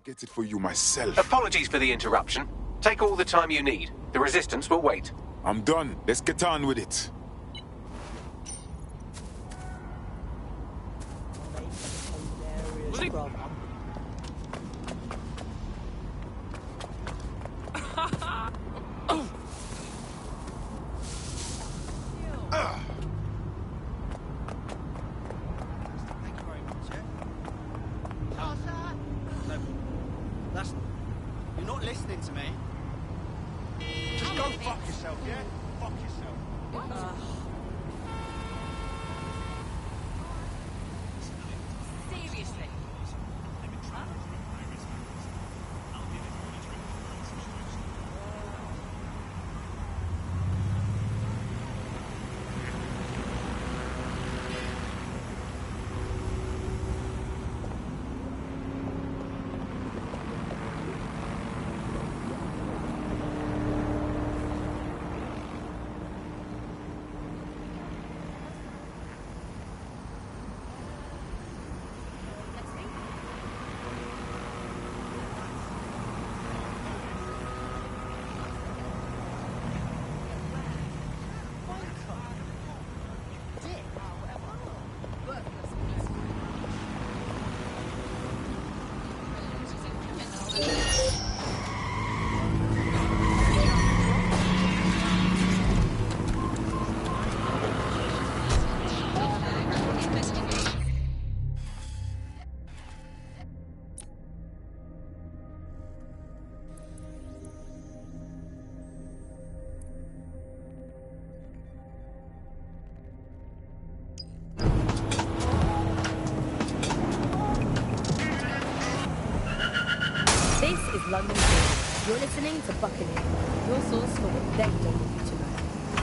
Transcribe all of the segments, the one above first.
get it for you myself. Apologies for the interruption. Take all the time you need. The resistance will wait. I'm done. Let's get on with it. You're not listening to me. Just go fuck yourself, yeah? Fuck yourself. Seriously? London Bridge. You're listening to Buccaneer, your source for what they don't want you to know.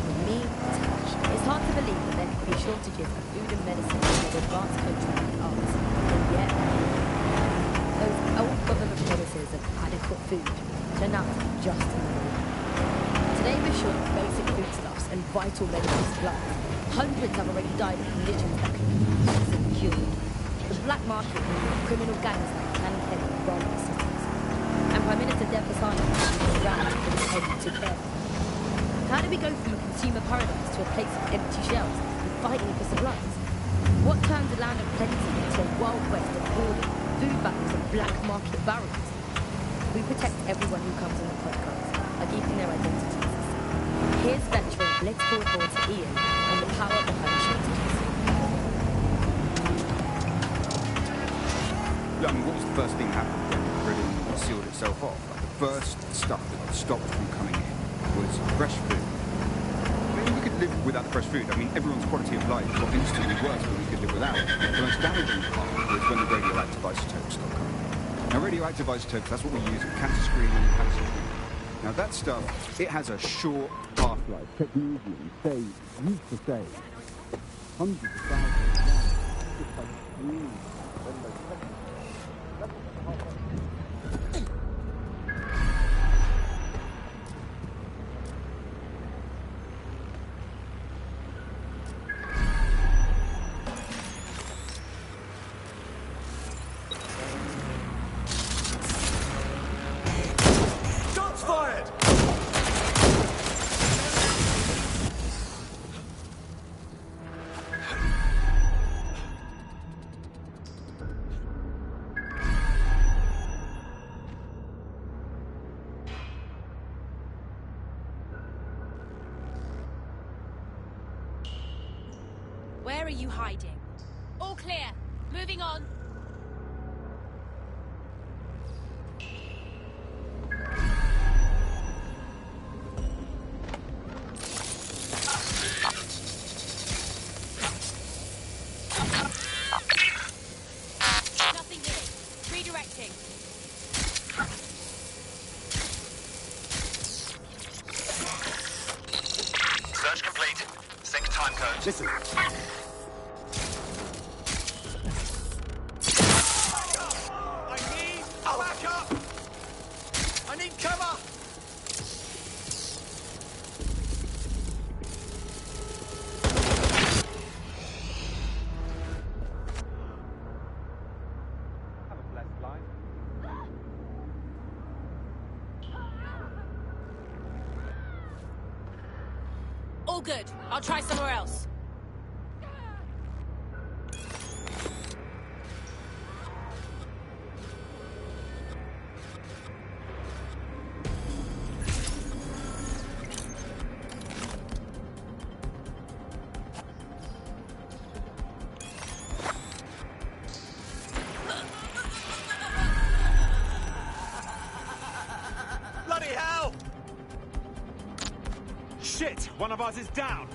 With me, Tash. It's hard to believe that there could be shortages of food and medicine in an advanced country like ours. And yet, those old government promises of adequate food turn out to be just in the way. Today we're short of basic foodstuffs and vital medical supplies. Hundreds have already died of conditions that could be easily cured. The black market means criminal gangs like Clan run the cities. And Prime Minister Dev Hassan is around for this head to care. How do we go from a consumer paradise to a place of empty shelves and fighting for supplies? What turns a land of plenty into a wild west of hoarding, food battles and black market barons? We protect everyone who comes on the podcast by keeping their identities. Here's veteran political reporter Ian on the power behind shortages. Yeah, I mean, what was the first thing that happened when Britain sealed itself off? Like, the first stuff that stopped from coming in was fresh food. I mean, we could live without the fresh food. I mean, everyone's quality of life got instantly worse when we could live without it. The most damaging part was when the radioactive isotopes stopped coming in. Now, radioactive isotopes, that's what we use in cancer screening and cancer screening. Now, that stuff, it has a short half-life. Technetium used to save hundreds of thousands. Where are you hiding? All clear. Moving on. Nothing here. Redirecting. Search complete. Sync time code. Listen. All good. I'll try somewhere else. Bloody hell! Shit! One of us is down!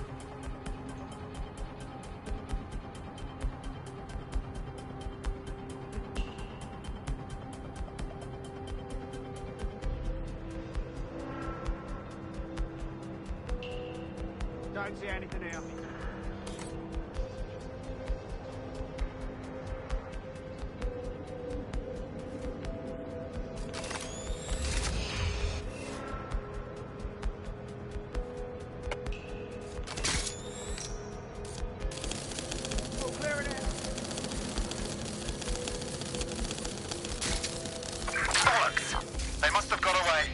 Don't see anything here. They must have got away.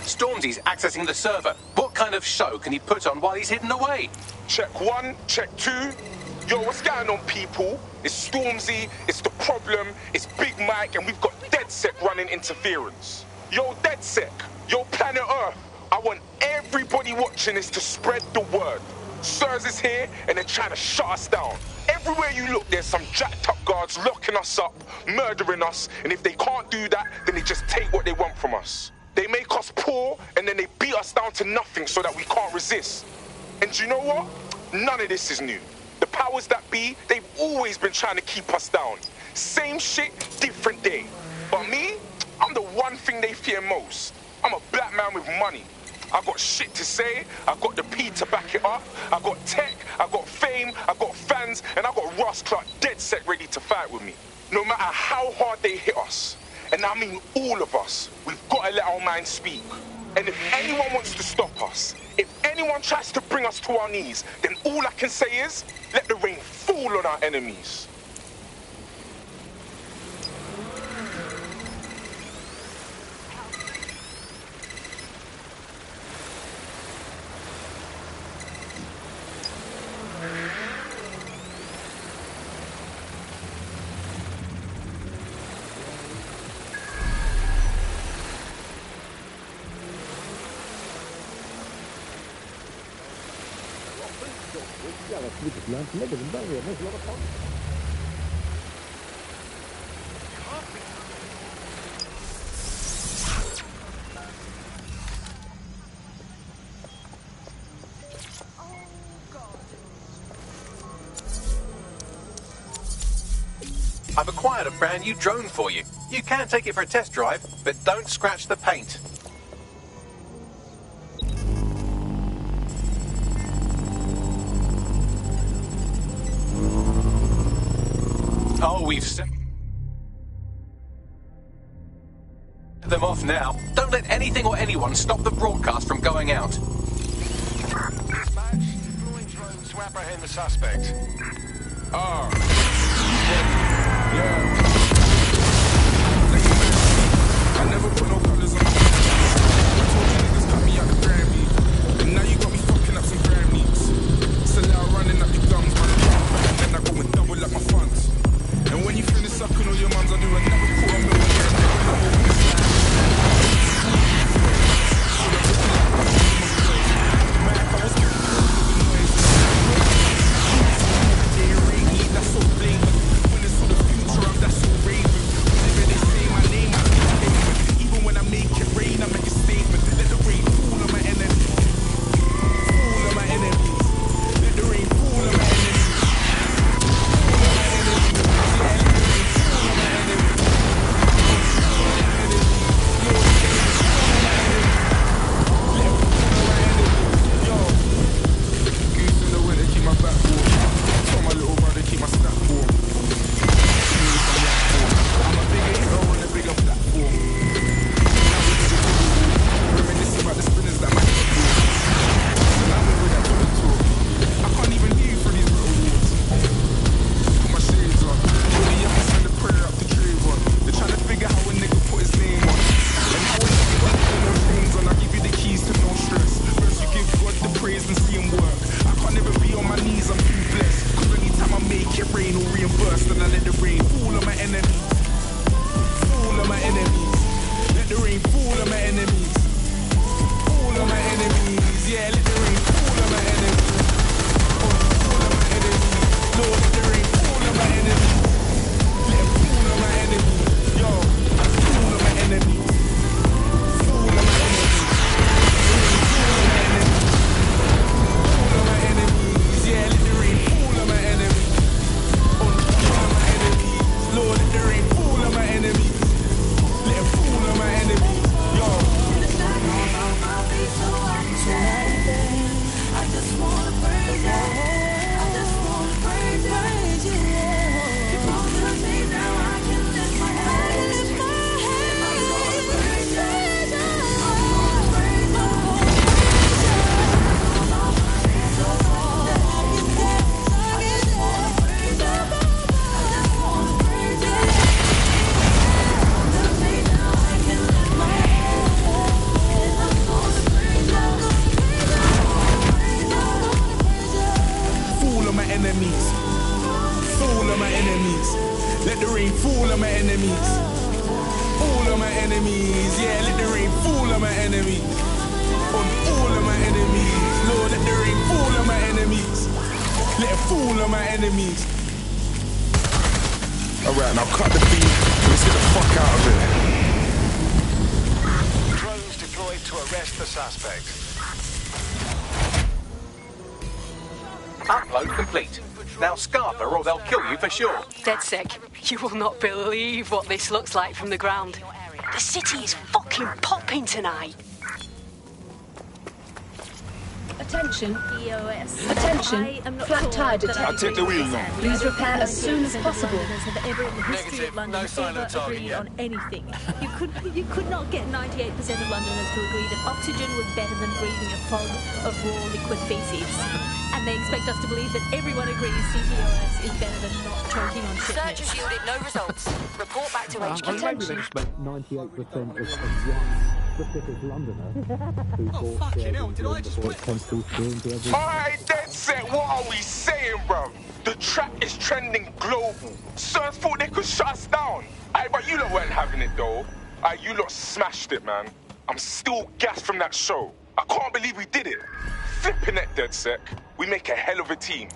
Stormzy's accessing the server. What kind of show can he put on while he's hidden away? Check 1, check 2. Yo, what's going on, people? It's Stormzy, it's The Problem, it's Big Mike, and we've got DedSec running interference. Yo, DedSec, yo, Planet Earth, I want everybody watching this to spread the word. Sirs is here, and they're trying to shut us down. Everywhere you look, there's some jacked up guards locking us up, murdering us, and if they can't do that, then they just take what they want from us. They make us poor, and then they beat us down to nothing so that we can't resist. And do you know what? None of this is new. The powers that be, they've always been trying to keep us down. Same shit, different day. But me, I'm the one thing they fear most. I'm a black man with money. I got shit to say, I got the P to back it up, I got tech, I got fame, I got fans, and I got Ross Clark DedSec ready to fight with me. No matter how hard they hit us, and I mean all of us, we've got to let our minds speak. And if anyone wants to stop us, if anyone tries to bring us to our knees, then all I can say is, let the rain fall on our enemies. I've acquired a brand new drone for you. You can take it for a test drive, but don't scratch the paint. Oh, we've set them off now. Don't let anything or anyone stop the broadcast from going out. Dispatch, deploying drones to apprehend the suspect. Ah. Yeah. I never put no colors on my face. I told you niggas cut me out the Grammy. And now you got me fucking up some Grammys. So now running up your gums, man. And then I go and double up my funds. And when you finish sucking all your mums, I do another quarter million. That's so blatant. When it's for the future, that's so raving. Whenever they say my name, I keep aiming. Even when I make it rain, I make a statement. Let the rain fall on my enemies. Fall on my enemies. Let the rain fall on my enemies. Fall on my enemies. Yeah, let the rain fall on my enemies. Fall on my enemies. Yo, let the rain fall on my enemies. Let it fall on my enemies. Yo. Goose in the winter, keep my back warm. Tell my little brother, keep my snap warm. I'm a bigger hero on a bigger platform. Reminisce about the spinners that might be cool. So now we're with that talk. I can't even hear you for these little words. Put my shades on. Really have to send a prayer up to Trayvon. They're trying to figure how a nigga put his name on. And how a nigga got no names on. I give you the keys to no stress. First you give God the praise and see him work. I can't ever be on my knees, I'm too blessed. Cause anytime I make it rain or reimburse, then I let the rain fall on my enemies. Fall on my enemies. Let the rain fall on my enemies. Fall on my enemies. Yeah, let the rain fall on my enemies. Fall on my enemies. Lord, let the rain fall on my enemies. Let it fall on my enemies. Yo, fall on my enemies. Fall on my enemies. Fall on my enemies. Fall on my enemies. Yeah, let the rain fall on my enemies. Fall on my enemies. Lord, let the rain fall on my enemies. Let it fall on my enemies. Yo. I just wanna praise you. I just wanna praise you. If all the days now I can lift my hands. If I wanna praise you. I wanna praise you. Fall on my enemies. Fall on my enemies. Let the rain fall on my enemies. Fall on my enemies. Yeah, let the rain fall on my enemies. On all of my enemies. Lord, let the rain fall on my enemies. Let it fall on my enemies. Alright, now cut the beat. Let's get the fuck out of it. Drones deployed to arrest the suspect. Upload complete. Now scarf her or they'll kill you for sure. Dead sick. You will not believe what this looks like from the ground. The city is fucking popping tonight. Attention, EOS. Attention, flat tire detected. I'll take the wheel now. Please repair as soon as possible. Have ever in the history of London ever agreed on anything. You could not get 98% of Londoners to agree that oxygen was better than breathing a fog of raw liquid feces. And they expect us to believe that everyone agrees CTOS is better than not choking on shit. Search has yielded no results. Report back to HQ. Attention. 98% of one specific Londoner who bought shares in before potential stream to every... Alright, dead set, what are we saying, bro? The track is trending global. Sirs thought they could shut us down. Aye, but you lot weren't having it though. Aye, you lot smashed it, man. I'm still gassed from that show. I can't believe we did it. Flipping it, DedSec. We make a hell of a team.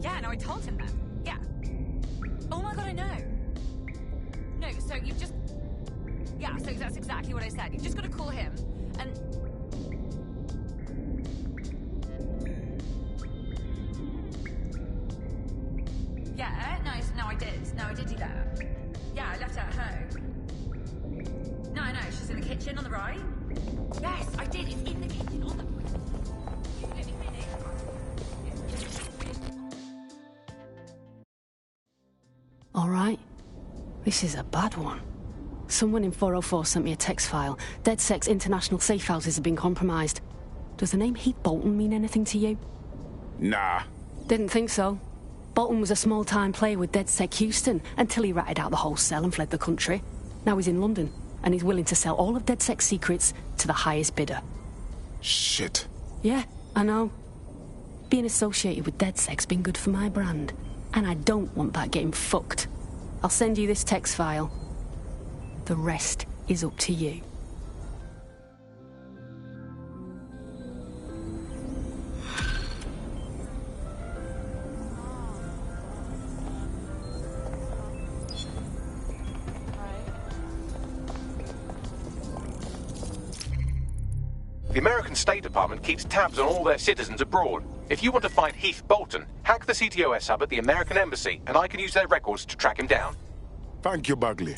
Yeah, no, I told him that. Yeah. Oh my god, I know. No, so you've just... Yeah, so that's exactly what I said. You've just got to call him, and... Yeah, no, I did. No, I did do that. Yeah, I left her at home. No, she's in the kitchen on the right. Yes, I did. It's in the kitchen on the right. All right. This is a bad one. Someone in 404 sent me a text file. DedSec's international safe houses have been compromised. Does the name Heath Bolton mean anything to you? Nah. Didn't think so. Bolton was a small-time player with DedSec Houston until he ratted out the whole cell and fled the country. Now he's in London, and he's willing to sell all of DedSec's secrets to the highest bidder. Shit. Yeah, I know. Being associated with DedSec's been good for my brand, and I don't want that getting fucked. I'll send you this text file. The rest is up to you. The American State Department keeps tabs on all their citizens abroad. If you want to find Heath Bolton, hack the CTOS hub at the American Embassy, and I can use their records to track him down. Thank you, Bagley.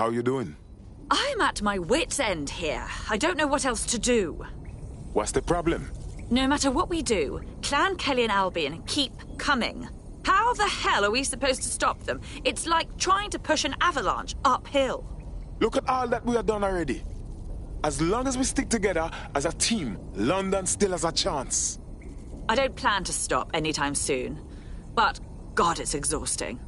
How you doing? I'm at my wit's end here. I don't know what else to do. What's the problem? No matter what we do, Clan Kelly and Albion keep coming. How the hell are we supposed to stop them? It's like trying to push an avalanche uphill. Look at all that we have done already. As long as we stick together as a team, London still has a chance. I don't plan to stop anytime soon. But, God, it's exhausting.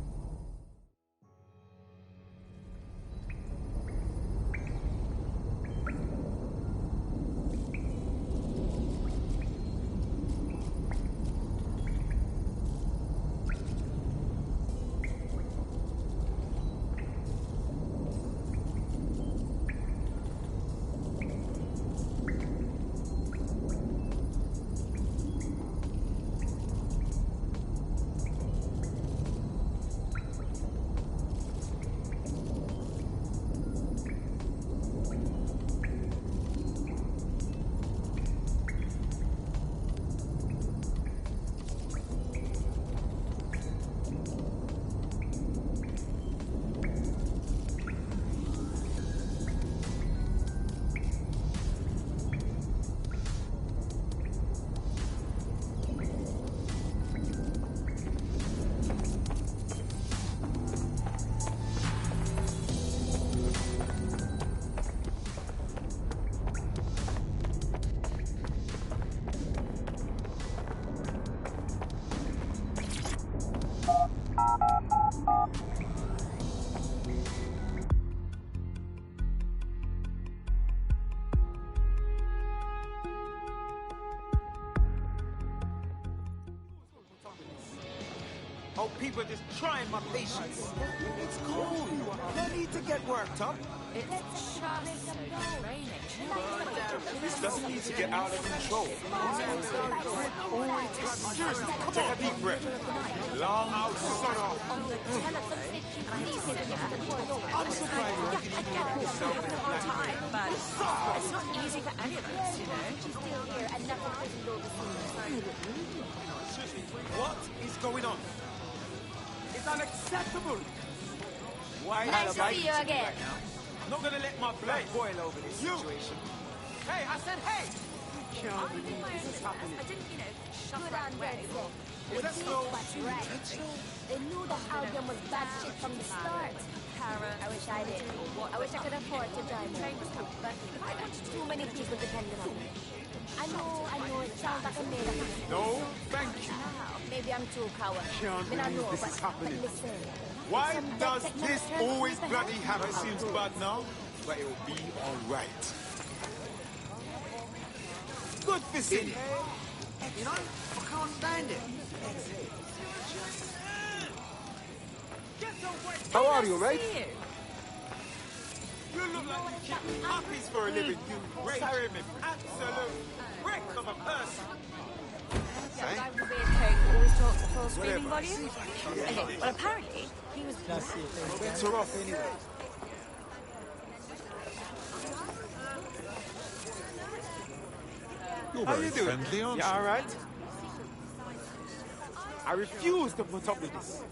Oh, people are just trying my patience. It's cold. No need to get worked up. It's just so draining. This doesn't need to get out of control. Take a deep breath. Long out, sun off. I'm surprised you can even get yourself in a black time, but it's not easy for any of us, you know. What is going on? It's unacceptable. Why Nice to see you again. Right now? I'm not gonna let my blood boil over this situation. Hey, I said hey! I didn't, shut that way. That's no right. They knew that Albion was bad shit from the start. I wish I did. I wish I could afford to drive train, but I got too many people depending on me. I know, it sounds like I made a No, thank you. Maybe I'm too coward. Can't I believe know, this but is happening. listen. Why does this always bloody happen? It seems bad now, but it will be alright. Good for City. You know, I can't stand it. How are you, mate? You look like you keep puppies for a living, you great, absolute wreck of a person. Yeah, the guy with the beard coat who always talks at full screaming volume. Okay, well apparently he was... Better off anyway. You're How very you doing? friendly, aren't you? Alright? I refuse to put up with this.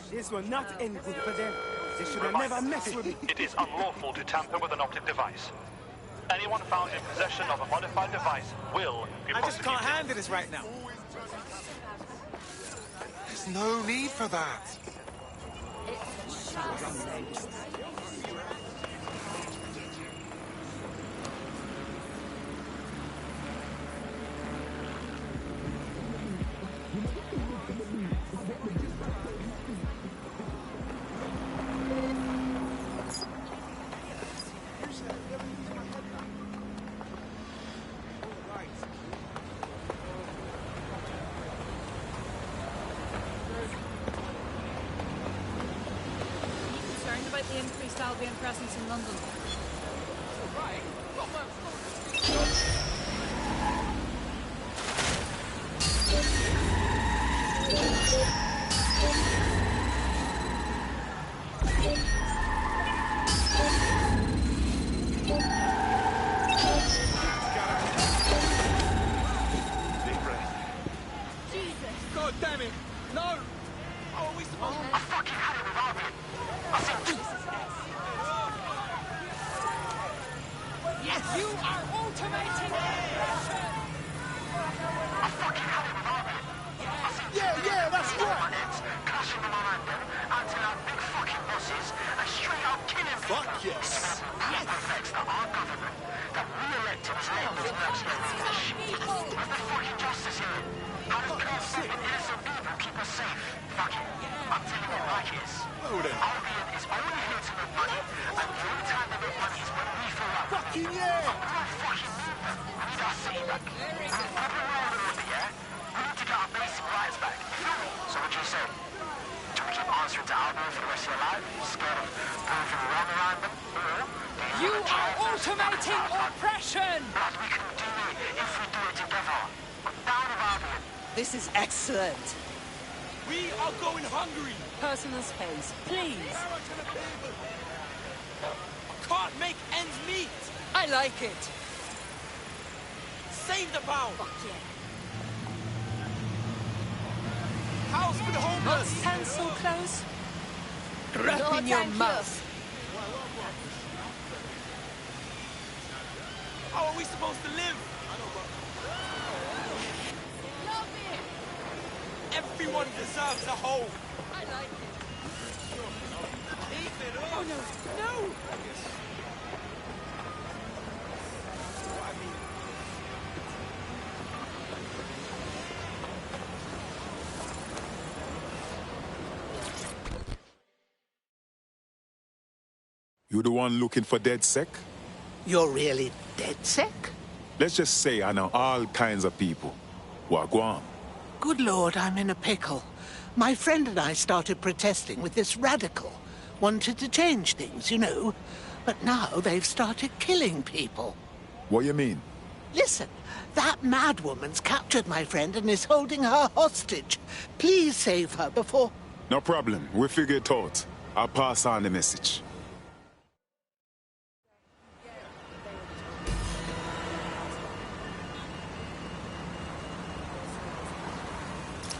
This will not end good for them. They should have never messed with me. It is unlawful to tamper with an optic device. Anyone found in possession of a modified device will be prosecuted. I just can't handle this right now. There's no need for that. The increased Albion presence in London. Jesus! God damn it! No! How are we supposed to... I fucking had it with Albion. I think Yes! You are automating Yeah, that's right! Clashing the momentum, acting like big fucking bosses, and straight up killing people. Fuck yes! Yes! Affects that our government, that we elected is letting these blokes get rid of shit. Where's the fucking justice here? How does peaceful and innocent people keep us safe? Fuck it. I'm telling it like it is. Albion is only here to make money, and the only time they make money is when we fall out. Fucking yeah! We don't fucking need them. We need our city back. We need proper law and order, yeah? We need to get our basic rights back. You feel me? So what do you say? Do we keep answering to Albion for the rest of your life? Scared of proving wrong around them? Or You are automating oppression! but we can do it if we do it together. I'm down with Albion. This is excellent. We are going hungry! Personal space, please. I can't make ends meet! I like it. Save the pound! Fuck yeah. House for the Not homeless! stand so close. Grab No, in your thank you. mouth. How are we supposed to live? Everyone deserves a home! I like it. Oh no, no! You the one looking for DedSec? You're really dead sick? Let's just say I know all kinds of people. Wagwan. Good Lord, I'm in a pickle. My friend and I started protesting with this radical. Wanted to change things, you know. But now they've started killing people. What you mean? Listen, that mad woman's captured my friend and is holding her hostage. Please save her before... No problem. We figure it out. I'll pass on the message.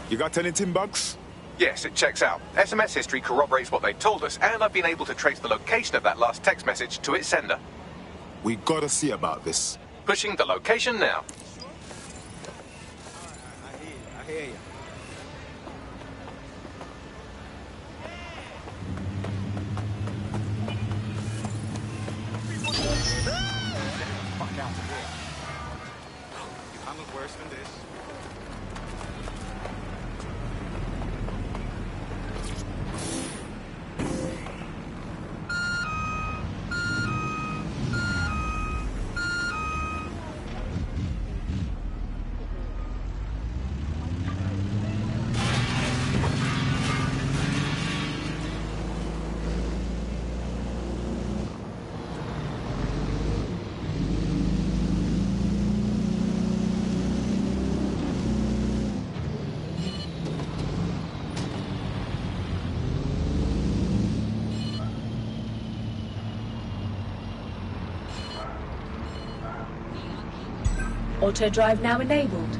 You got anything, Bugs? Yes, it checks out. SMS history corroborates what they told us, and I've been able to trace the location of that last text message to its sender. We gotta see about this. Pushing the location now. I hear you. Fuck out of here. You handled worse than this. Auto drive now enabled.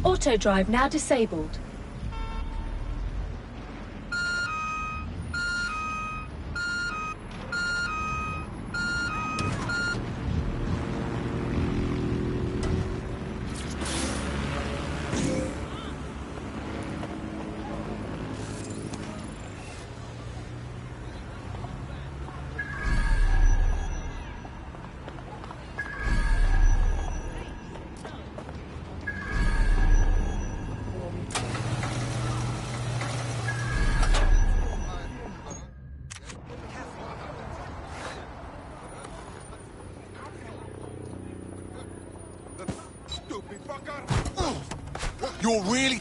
Auto drive now disabled. Stupid fucker! You're really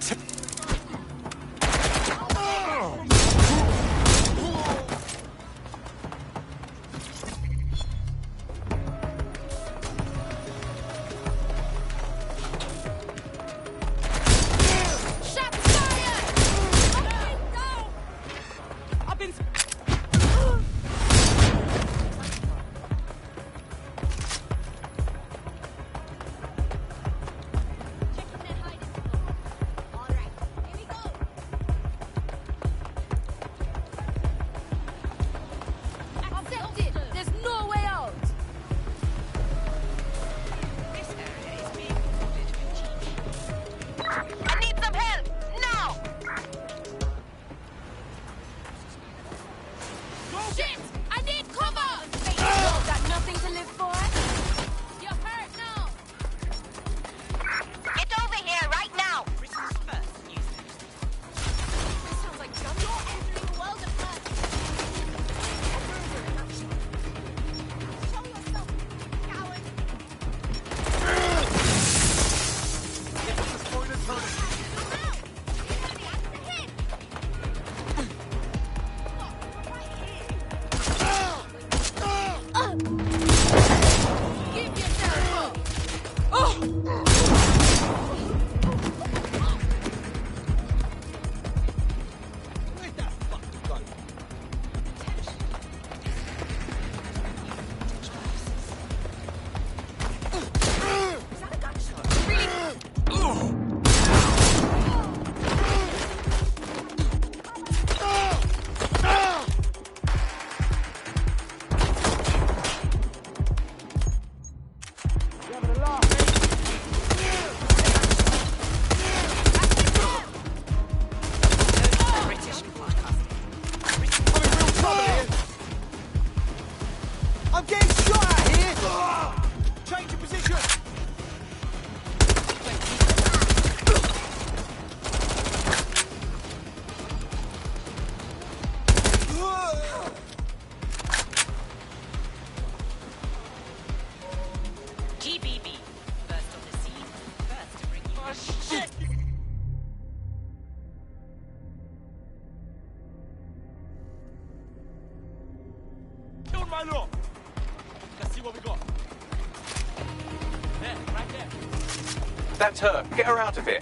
That's her. Get her out of here.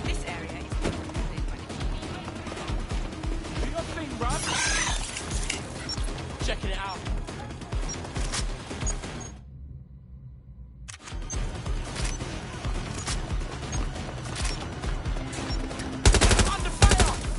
This area is protected by the TV. You got a thing, bruv? Checking it out. Under fire!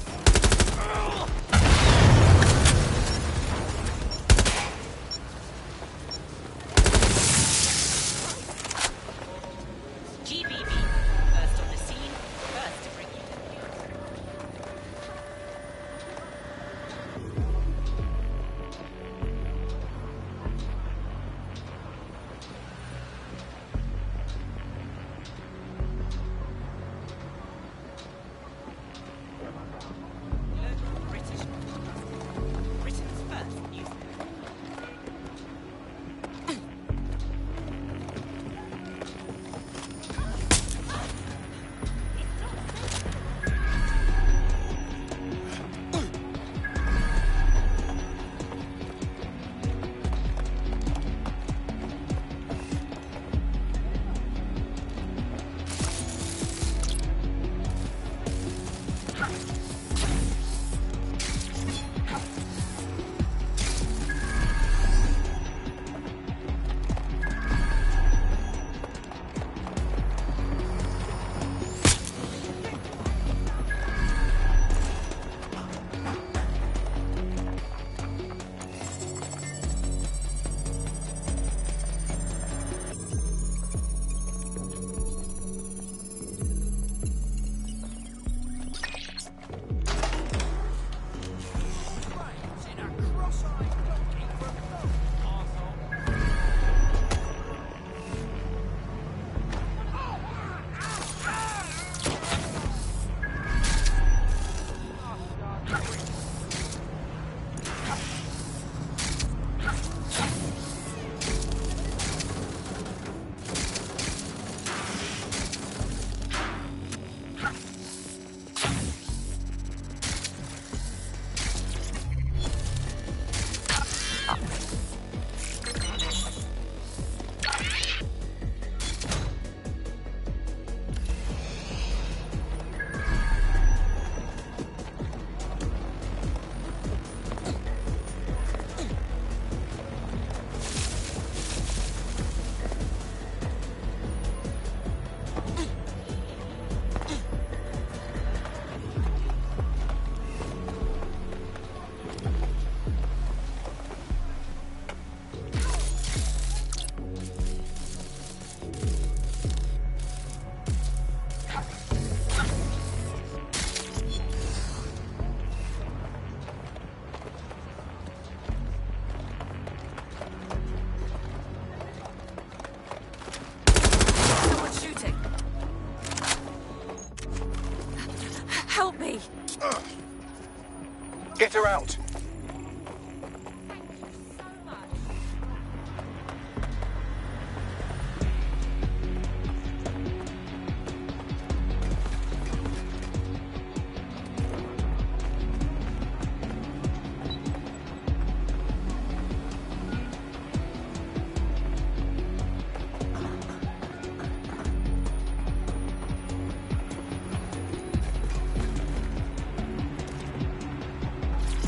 Get her out.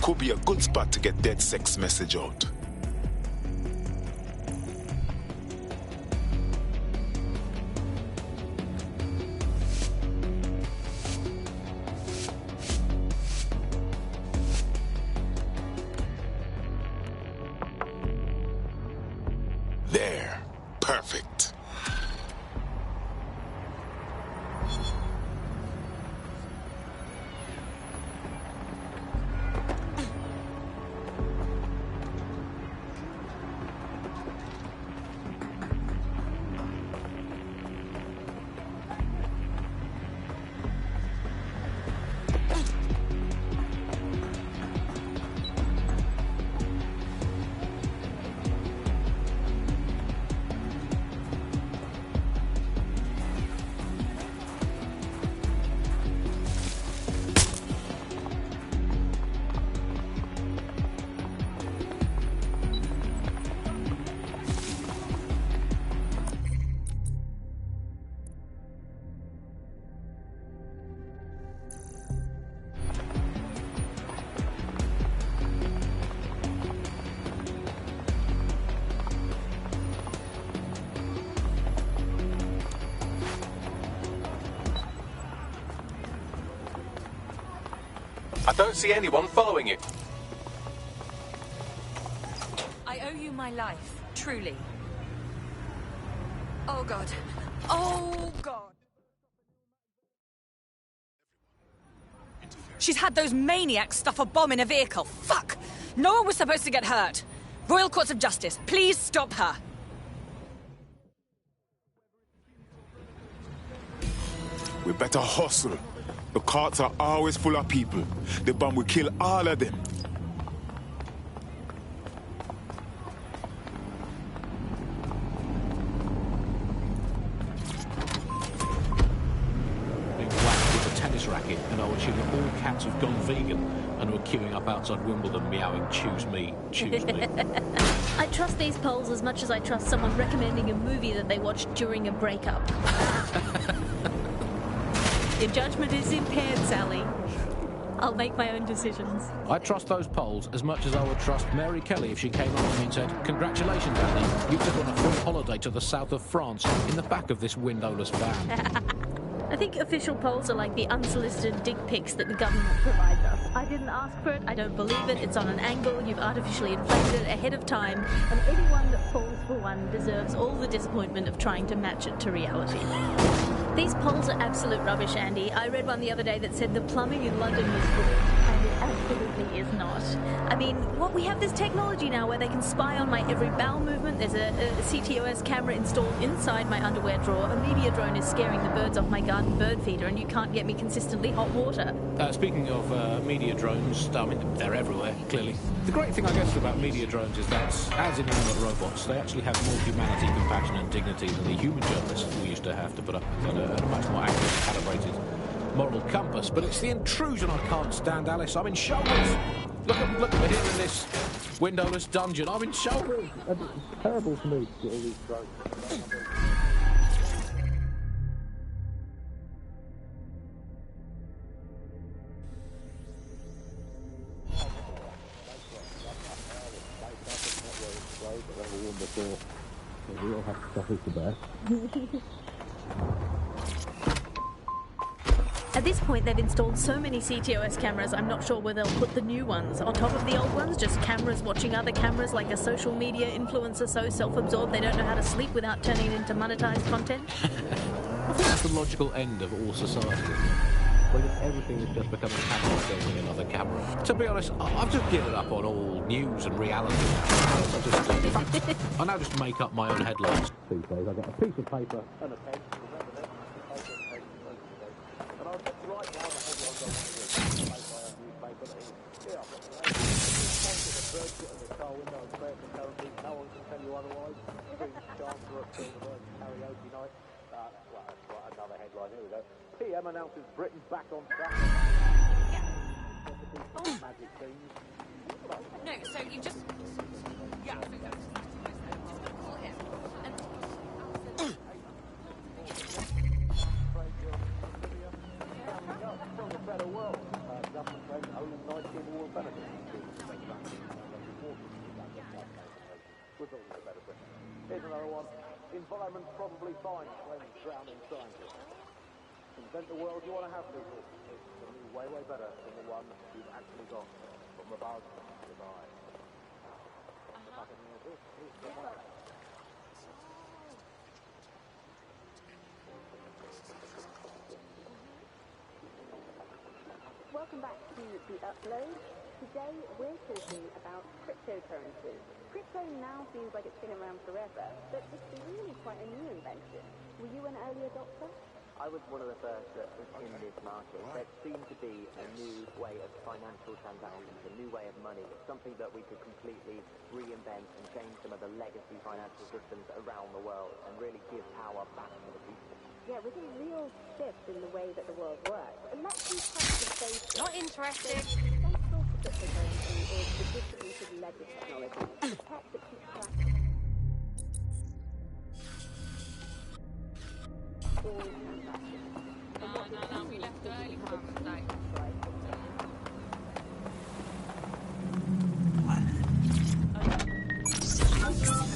Could be a good spot to get DedSec's message out. There. Perfect. I don't see anyone following you. I owe you my life, truly. Oh, God. Oh, God. She's had those maniacs stuff a bomb in a vehicle. Fuck! No one was supposed to get hurt. Royal Courts of Justice, please stop her. We better hustle. The courts are always full of people. The bomb will kill all of them. Being whacked with a tennis racket, and I would assume that all cats have gone vegan and were queuing up outside Wimbledon meowing, choose me, choose me. I trust these polls as much as I trust someone recommending a movie that they watched during a breakup. Your judgment is impaired, Sally. I'll make my own decisions. I trust those polls as much as I would trust Mary Kelly if she came up to me and said, "Congratulations, Annie, you took on a full holiday to the south of France in the back of this windowless van." I think official polls are like the unsolicited dick pics that the government provides us. I didn't ask for it, I don't believe it, it's on an angle, you've artificially inflated it ahead of time, and anyone that falls for one deserves all the disappointment of trying to match it to reality. These polls are absolute rubbish, Andy. I read one the other day that said the plumbing in London was good, and it absolutely is not. I mean, we have this technology now where they can spy on my every bowel movement. There's a CTOS camera installed inside my underwear drawer. A media drone is scaring the birds off my garden bird feeder, and you can't get me consistently hot water. Speaking of media drones, I mean, they're everywhere, clearly. The great thing, I guess, about media drones is that, as inanimate robots, they actually have more humanity, compassion and dignity than the human journalists we used to have to put up on a much more accurate, calibrated moral compass. But it's the intrusion I can't stand, Alice. I'm in shoulders. Look, we're here in this windowless dungeon. I'm in shoulders. It's terrible for me to get all these drones. We all have to suffer to bear. At this point, they've installed so many CTOS cameras, I'm not sure where they'll put the new ones. On top of the old ones, just cameras watching other cameras, like a social media influencer so self-absorbed they don't know how to sleep without turning it into monetized content. I think that's the logical end of all society. When everything is just becoming a camera filming another camera. To be honest, I've just given up on all news and reality. I now just make up my own headlines. These days, I get a piece of paper and a pen. And I'll just write down the headlines I want to read. PM announces Britain back on track. Magic themes. No, so you just... Yeah, so that's... Call him. A better world. Government claims only 19 war benefits. Here's another one. Environment probably fine, claims drowning scientists. Invent the world you want to have, people. It's going to be way, way better than the one you've actually got. From the buzz to the eye. Welcome back to The Upload. Today we're talking about cryptocurrency. Crypto now seems like it's been around forever, but it's really quite a new invention. Were you an early adopter? I was one of the first that was in this market. There seemed to be a new way of financial transactions, a new way of money, something that we could completely reinvent and change some of the legacy financial systems around the world and really give power back to the people. Yeah, it was a real shift in the way that the world works. And let's be face it. Not interested. Central to cryptocurrency is the distributed ledger technology, the tech that keeps track of all transactions. No, we left early, like...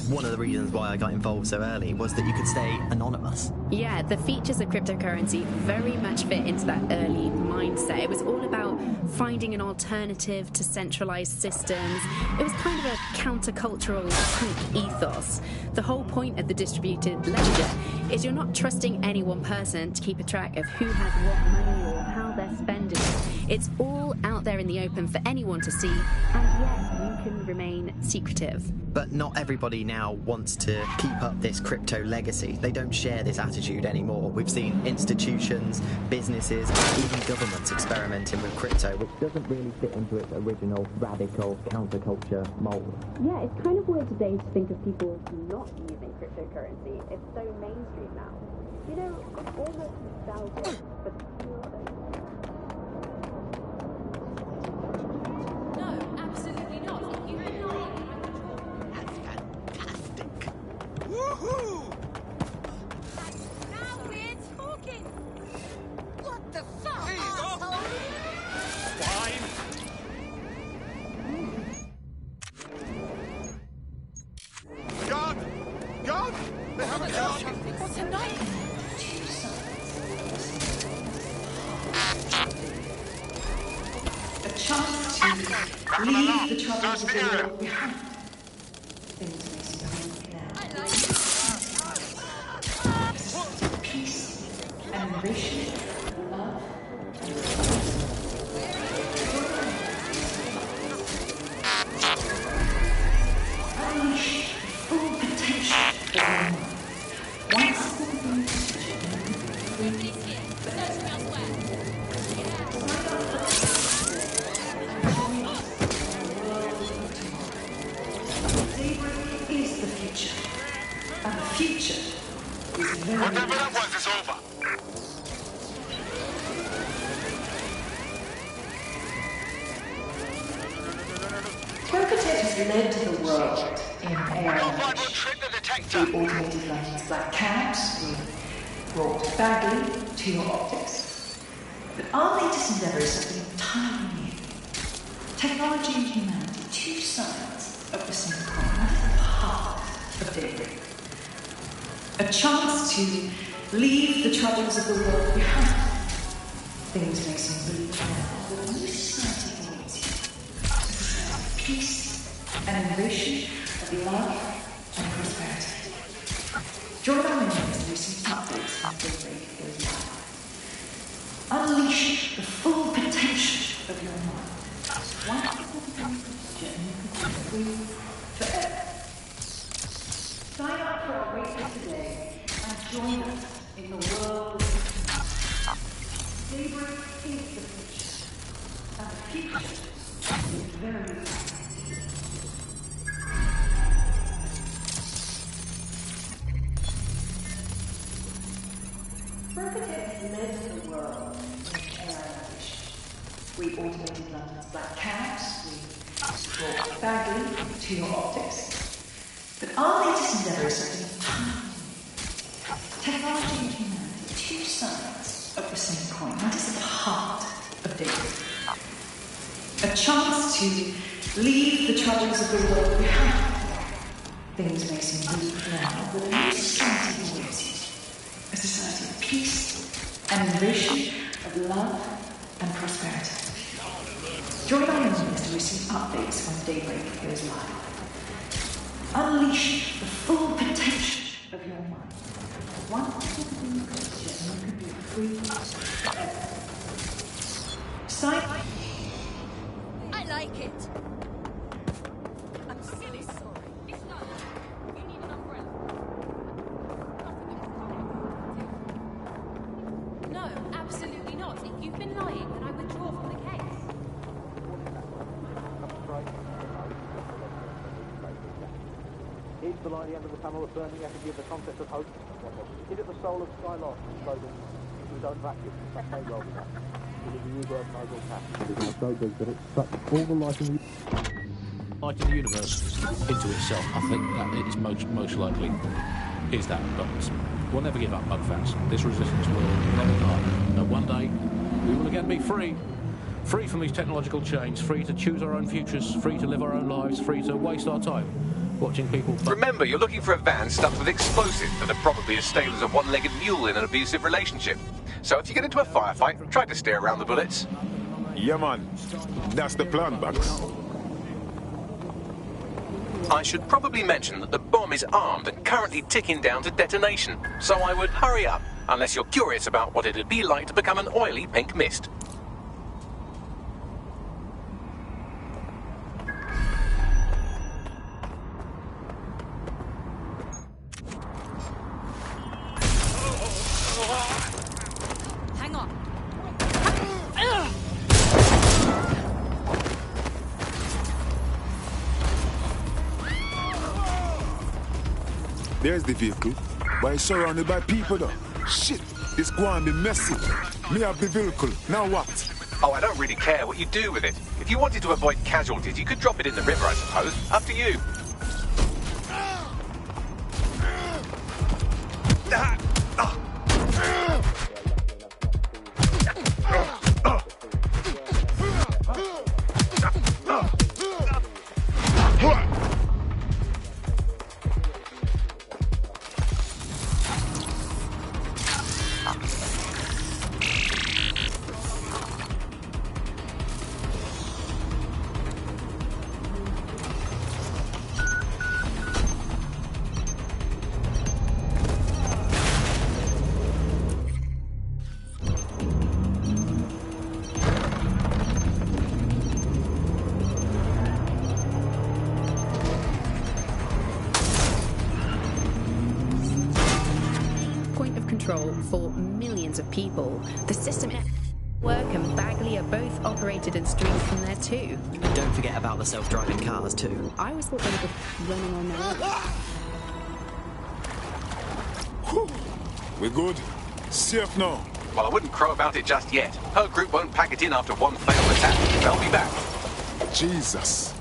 One of the reasons why I got involved so early was that you could stay anonymous. Yeah, the features of cryptocurrency very much fit into that early mindset. It was all about finding an alternative to centralized systems. It was kind of a countercultural punk ethos. The whole point of the distributed ledger is you're not trusting any one person to keep a track of who has what money or how they're spending it. It's all out there in the open for anyone to see, and yet you can remain secretive. But not everybody now wants to keep up this crypto legacy. They don't share this attitude anymore. We've seen institutions, businesses, even governments experimenting with crypto, which doesn't really fit into its original radical counterculture mold. Yeah, it's kind of weird today to think of people not using cryptocurrency. It's so mainstream now. You know, it's almost nostalgic for the pure thing. No, absolutely not. You're not. Woohoo! Now we're talking! What the fuck? Here you go! Fine! Gun! Gun! They have a gun! What's a knife? A chance to leave the troubles of the world behind. Things may seem now. Peace and innovation, love and unleash the full potential of your mind. Once is the future. And the future is very... Whatever that was is over. Robotet has led the world in AI through automated lighting like cabs, we've brought badly to your optics. But our latest endeavour is something entirely new. Technology and humanity, two sides of the same coin, that's the heart of daybreak. A chance to leave the troubles of the world behind. Things may seem bleak now, but a new society awaits you. Peace and innovation, of love and prosperity. Join our members in recent updates on daybreak goes live. Unleash the full potential of your mind. Wonderful journey free forever. Sign up for our waitlist today and join us in the world of tomorrow. Daybreak is the future. And the future is very Robotics led the world with AI ambition. We automated London's black cabs, we brought Bagley to your optics. But our latest endeavour is something tiny. Technology and humanity, two sides of the same coin. That is at the heart of data. A chance to leave the troubles of the world behind. Things may seem bleak now, but a new society awaits you. A society of peace, an innovation of love and prosperity. Join our engineers to receive updates when Daybreak goes live. Unleash the full potential of your mind. Once you could be free forever. Sign. I like it. I'm silly sorry. It's not. You need an umbrella. No, absolutely not. If you've been lying, then I withdraw from the case. Is the light at the end of the tunnel a burning effigy of the concept of hope? Is it the soul of Skylark slogan, we don't vacuum? That may well be that. It is the U-word Nigel Cash. So big that it sucks all the light in the Light in the universe into itself. I think that it's most likely is that, but we'll never give up, Mug fans. This resistance will never die. And one day we will again be free. Free from these technological chains, free to choose our own futures, free to live our own lives, free to waste our time watching people... Remember, you're looking for a van stuffed with explosives that are probably as stale as a one-legged mule in an abusive relationship. So if you get into a firefight, try to steer around the bullets. Yeah, man. That's the plan, Bugs. I should probably mention that the bomb is armed and currently ticking down to detonation, so I would hurry up, unless you're curious about what it'd be like to become an oily pink mist. Hang on. There's the vehicle, but it's surrounded by people though. Shit, this going to be messy. Me have the vehicle, now what? Oh, I don't really care what you do with it. If you wanted to avoid casualties, you could drop it in the river, I suppose. Up to you. For millions of people. The system work and Bagley are both operated and streamed from there too. And don't forget about the self-driving cars too. I always thought they were just running on their own. We're good. Safe now. Well, I wouldn't crow about it just yet. Her group won't pack it in after one failed attack. They'll be back. Jesus.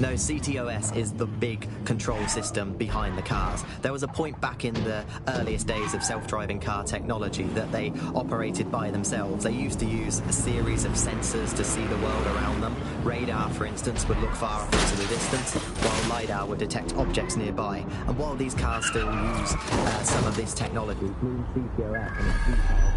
No, CTOS is the big control system behind the cars. There was a point back in the earliest days of self-driving car technology that they operated by themselves. They used to use a series of sensors to see the world around them. Radar, for instance, would look far off into the distance, while LiDAR would detect objects nearby. And while these cars still use some of this technology, including CTOS and its details.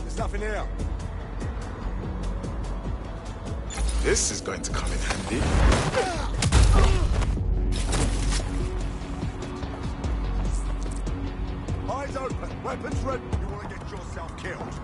There's nothing here. This is going to come in handy. Eyes open, weapons ready. You want to get yourself killed.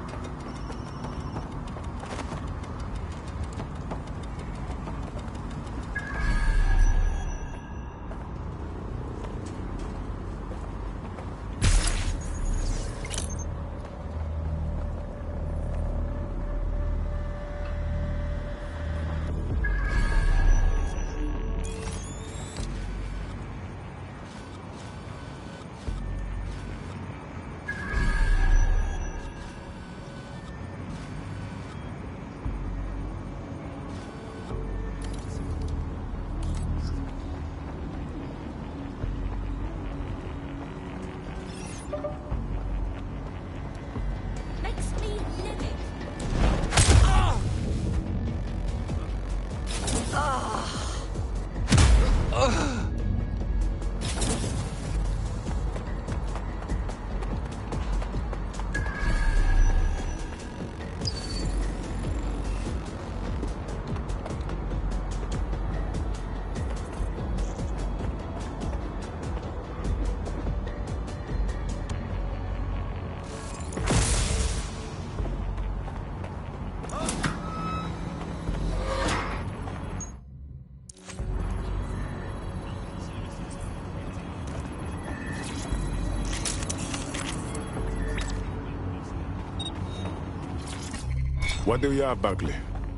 What do you have, Buckley?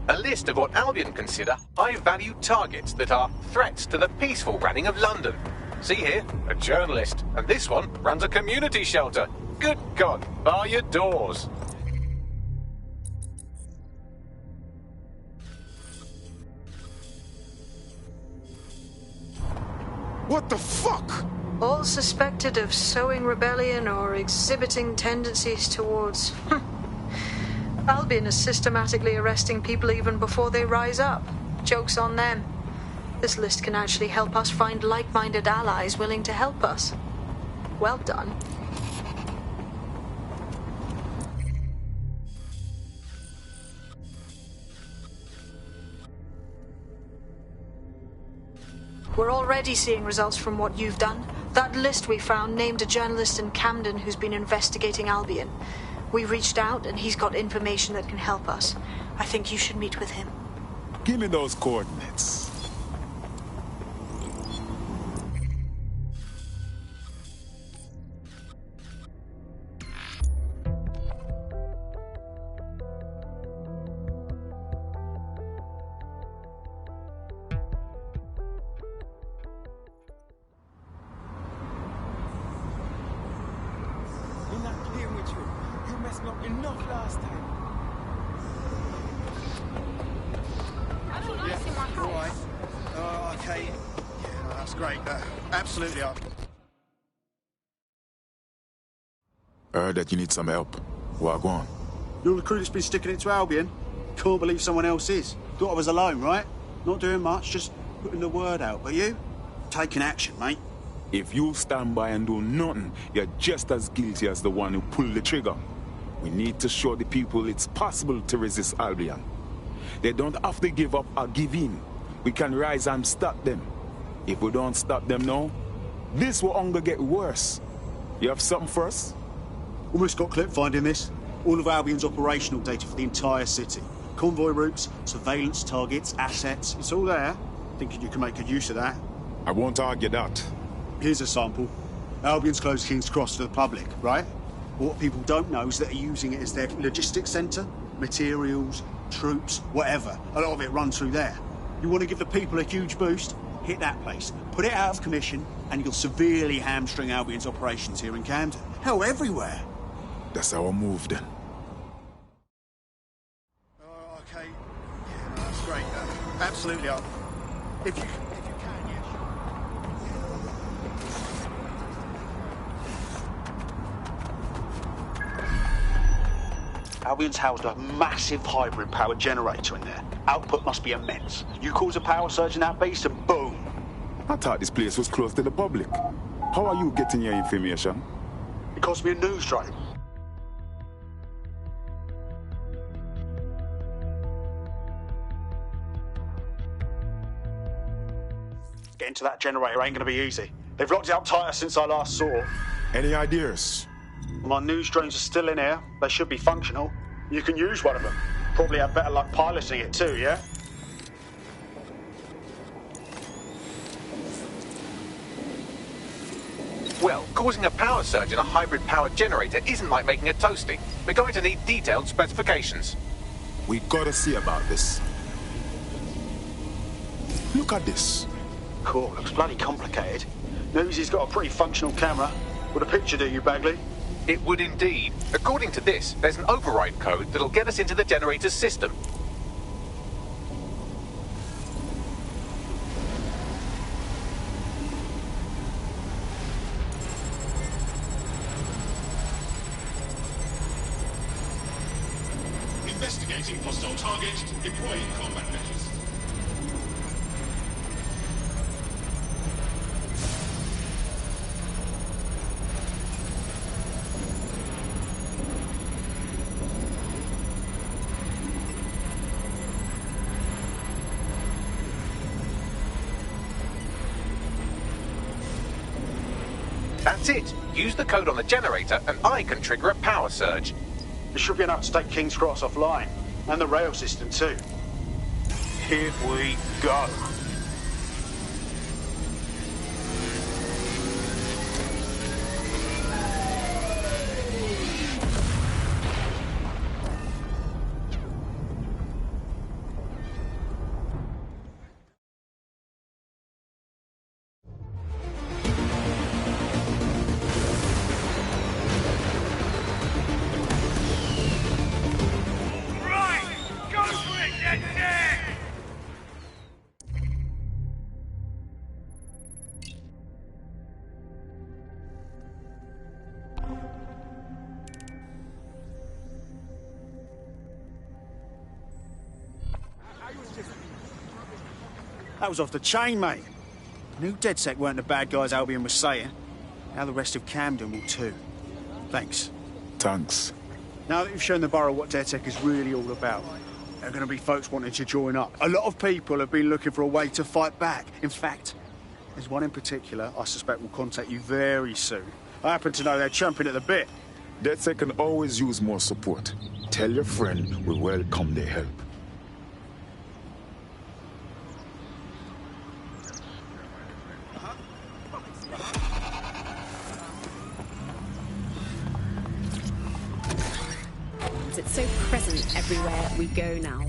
A list of what Albion consider high-value targets that are threats to the peaceful running of London. See here, a journalist, and this one runs a community shelter. Good God, bar your doors. What the fuck? All suspected of sowing rebellion or exhibiting tendencies towards... Albion is systematically arresting people even before they rise up. Joke's on them. This list can actually help us find like-minded allies willing to help us. Well done. We're already seeing results from what you've done. That list we found named a journalist in Camden who's been investigating Albion. We reached out, and he's got information that can help us. I think you should meet with him. Give me those coordinates. dealing with you. You messed me up enough last time. Yeah, all right. Okay. Yeah, no, that's great. Absolutely. Heard that you need some help. Well, go on. You're the crew that's been sticking it to Albion. Can't believe someone else is. Thought I was alone, right? Not doing much, just putting the word out. But you? Taking action, mate. If you stand by and do nothing, you're just as guilty as the one who pulled the trigger. We need to show the people it's possible to resist Albion. They don't have to give up or give in. We can rise and stop them. If we don't stop them now, this will only get worse. You have something for us? Almost got clip finding this. All of Albion's operational data for the entire city. Convoy routes, surveillance targets, assets. It's all there. Thinking you can make good use of that. I won't argue that. Here's a sample. Albion's closed King's Cross to the public, right? What people don't know is that they're using it as their logistics centre. Materials, troops, whatever. A lot of it runs through there. You want to give the people a huge boost? Hit that place. Put it out of commission, and you'll severely hamstring Albion's operations here in Camden. Hell, everywhere. That's our move, then. Okay. Yeah, no, that's great. Absolutely. If you can, yeah, sure. Albion's housed a massive hybrid power generator in there. Output must be immense. You cause a power surge in that beast and boom. I thought this place was closed to the public. How are you getting your information? It cost me a news drive. Getting to that generator ain't gonna be easy. They've locked it up tighter since I last saw. Any ideas? My news drones are still in here. They should be functional. You can use one of them. Probably have better luck piloting it too, yeah? Well, causing a power surge in a hybrid power generator isn't like making a toasty. We're going to need detailed specifications. We gotta see about this. Look at this. Cool, looks bloody complicated. Newsy's got a pretty functional camera. Would a picture do you, Bagley? It would indeed. According to this, there's an override code that'll get us into the generator's system. Investigating hostile target, deploying combat measures. That's it. Use the code on the generator and I can trigger a power surge. It should be enough to take King's Cross offline. And the rail system too. Here we go. That was off the chain, mate. I knew DedSec weren't the bad guys Albion was saying. Now the rest of Camden will too. Thanks. Thanks. Now that you've shown the borough what DedSec is really all about, there are going to be folks wanting to join up. A lot of people have been looking for a way to fight back. In fact, there's one in particular I suspect will contact you very soon. I happen to know they're champing at the bit. DedSec can always use more support. Tell your friend we welcome their help. It's so present everywhere we go now.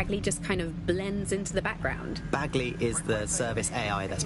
Bagley just kind of blends into the background. Bagley is the service AI that's